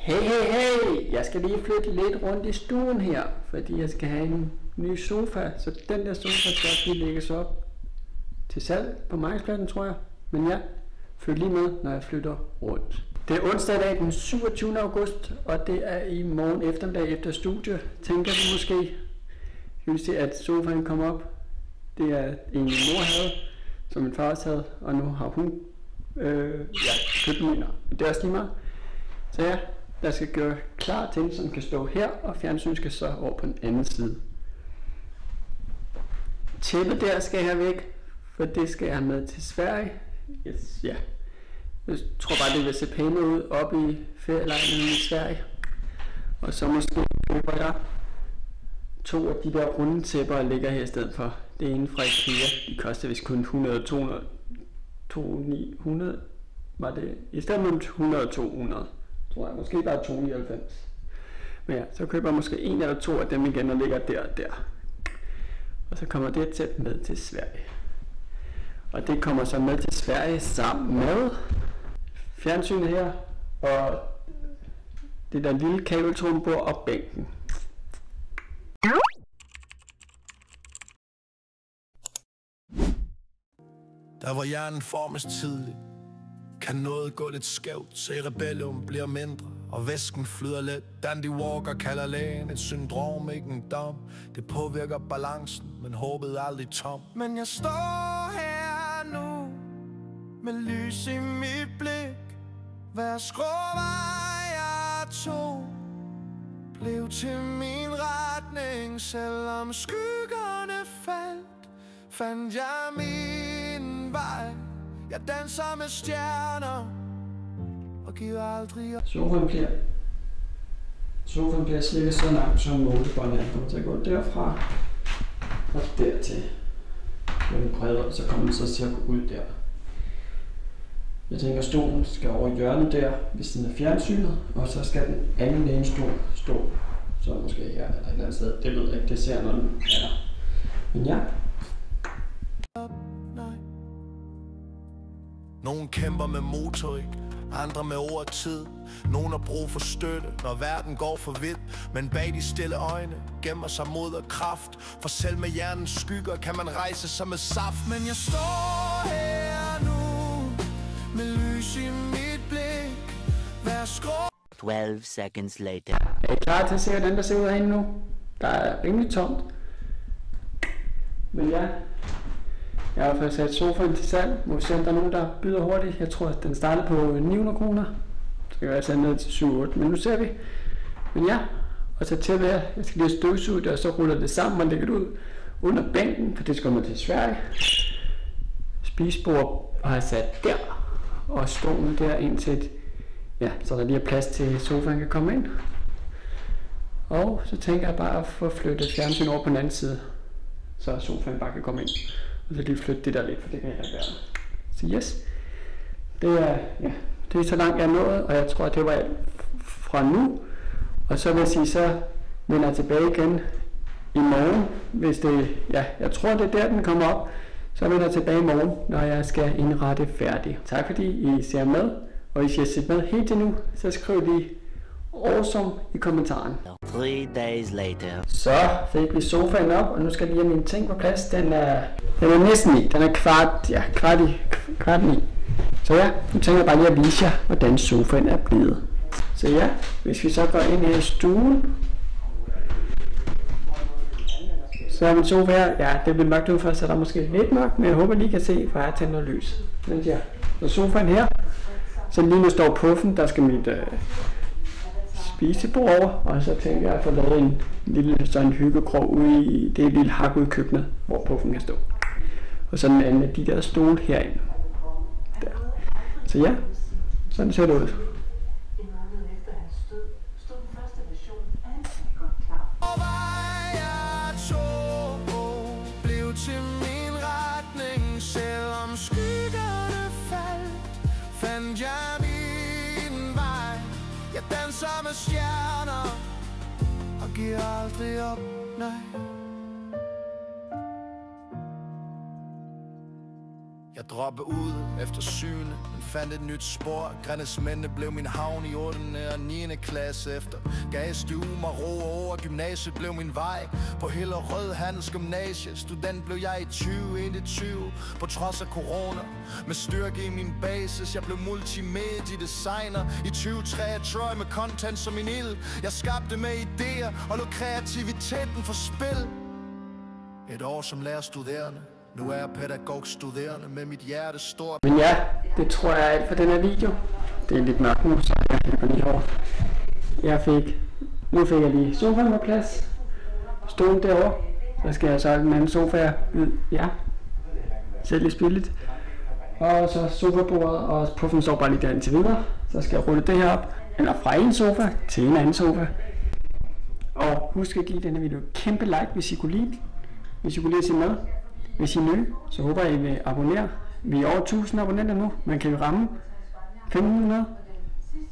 Hey, jeg skal lige flytte lidt rundt i stuen her, fordi jeg skal have en ny sofa, så den der sofa skal også lige lægges op til salg på markedspladsen, tror jeg. Men ja, følg lige med, når jeg flytter rundt. Det er onsdag dag den 27. august, og det er i morgen eftermiddag efter studie, tænker vi måske. Jeg vil se, at sofaen kom op. Det er en min mor havde, som min far også havde, og nu har hun købt min. Det er også lige meget. Så ja, der skal gøre klar til, som kan stå her, og fjernsynet skal så over på den anden side. Tæppet der skal jeg have væk, for det skal jeg have med til Sverige. Yes, ja. Jeg tror bare, det vil se pænt ud oppe i ferielejligheden i Sverige. Og så måske køber jeg 2 af de der runde tæpper, der ligger her i stedet for. Det ene fra IKEA. De koster vist kun 100, 200, 200, var det i stedet for 100 og 200. Tror jeg, måske bare 299. Men ja, så køber jeg måske 1 eller 2 af dem igen, og ligger der og der. Og så kommer det tæppe med til Sverige. Og det kommer så med til Sverige sammen med fjernsynet her, og det der lille kabeltronbord og bænken. Der hvor hjernen formes tidligt, kan noget gå lidt skævt, så rebellium bliver mindre, og væsken flyder let. Dandy Walker kalder lægen et syndrom, ikke en dom. Det påvirker balancen, men håbet er aldrig tom. Men jeg står her nu, med lys i mit blik. Hver skråvej jeg tog, blev til min retning. Selvom skyggerne fandt jeg min vej. Jeg danser med stjerner og giver aldrig op. Sofaen bliver cirka så langt som målebåndet. Jeg kommer til at gå derfra og dertil. Den bredere, så kommer den så til at gå ud der. Jeg tænker, at stolen skal over hjørnet der, hvis den er fjernsynet, og så skal den anden ene stå så måske her eller et eller andet sted. Det ved jeg ikke, det ser når den er der. Men ja. Nogle kæmper med motorik, andre med ord og tid. Nogle har brug for støtte, når verden går for vidt. Men bag de stille øjne gemmer sig mod og kraft. For selv med hjernens skygger kan man rejse sig med saft. Men jeg står her nu, med lys i mit blik. Vær skrå. 12 seconds later. Er I klar til at se, hvordan der ser ud herinde nu? Der er rimelig tomt. Men ja. Jeg har i hvert fald sat sofaen til salg. Må vi se, om der er nogen, der byder hurtigt. Jeg tror, at den startede på 900 kroner. Så kan jeg sætte ned til 7-8, men nu ser vi. Men ja, og så til her. Jeg skal lige støvsuge det, og så ruller det sammen og lægger det ud under bænken, for det skal man til Sverige. Spisebord har jeg sat der, og stolen der ind til et, ja, så der lige er plads til sofaen kan komme ind. Og så tænker jeg bare at få flyttet fjernsyn over på den anden side, så sofaen bare kan komme ind. Og så lige flytte det der lidt, for det kan jeg ikke være. Så yes, det er så langt jeg er nået, og jeg tror, at det var alt fra nu. Og så vil jeg sige, så vender jeg tilbage igen i morgen, hvis det, ja, jeg tror det er der, den kommer op. Så vender jeg tilbage i morgen, når jeg skal indrette færdig. Tak fordi I ser med, og hvis I har set med helt til nu, så skriv lige awesome i kommentaren. 3 days later. Så fik vi sofaen op, og nu skal jeg lige have mine ting på plads. Den er næsten i. Den er kvart i. Så ja, nu tænker jeg bare lige at vise jer, hvordan sofaen er blevet. Så ja, hvis vi så går ind her i stuen, så er min sofa her. Ja, det bliver mørkt udenfor, så der er måske lidt mørkt, men jeg håber lige kan se, for jeg har tændt noget lys. Men ja, så sofaen her. Så lige nu står puffen, der skal mit spisebord over, og så tænker jeg at få lavet en lille sådan hyggekrog ude i det lille hak ude i køkkenet, hvor puffen kan stå. Og så den anden af de der stole herinde. Der. Så ja, sådan ser det ud. Danser med stjerner og giver aldrig op, nej. Jeg droppede ud efter syvende, men fandt et nyt spor. Grænnesmændene blev min havn i 8. og 9. klasse. Efter gadestue mig ro over gymnasiet blev min vej. På Hillerød Handels Gymnasie student blev jeg i 2021. På trods af corona, med styrke i min basis. Jeg blev multimediedesigner i 2023 med content som min ild. Jeg skabte med idéer og lod kreativiteten for spil. Et år som lærerstuderende. Nu er jeg pædagogstuderende med mit hjerte stort. Men ja, det tror jeg er alt for den her video. Det er lidt mørkt nu, så jeg hænger lige over. Nu fik jeg lige sofaen på plads. Stolen derovre. Så skal jeg så den anden sofa ud. Ja, selv lidt spilligt. Og så sofabordet, og puffen står bare lige der indtil videre. Så skal jeg rulle det her op, eller fra en sofa til en anden sofa. Og husk at give denne video et kæmpe like, hvis I kunne lide. Hvis I kunne lide at se med. Hvis I er nye, så håber jeg, I vil abonnere. Vi er over 1000 abonnenter nu. Man kan jo ramme 500.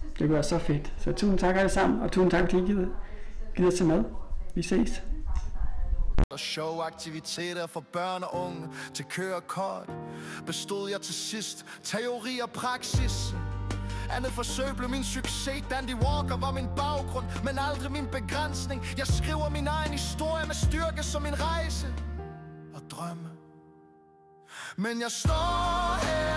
Det kunne være så fedt. Så tusind tak alle sammen, og tusind tak, fordi I gider at se med. Vi ses. Showaktiviteter for børn og unge til kørekort. Bestod jeg til sidst teori og praksis. Andet forsøg blev min succes. Dandy Walker var min baggrund, men aldrig min begrænsning. Jeg skriver min egen historie med styrke som min rejse og drømme. Men jeg står her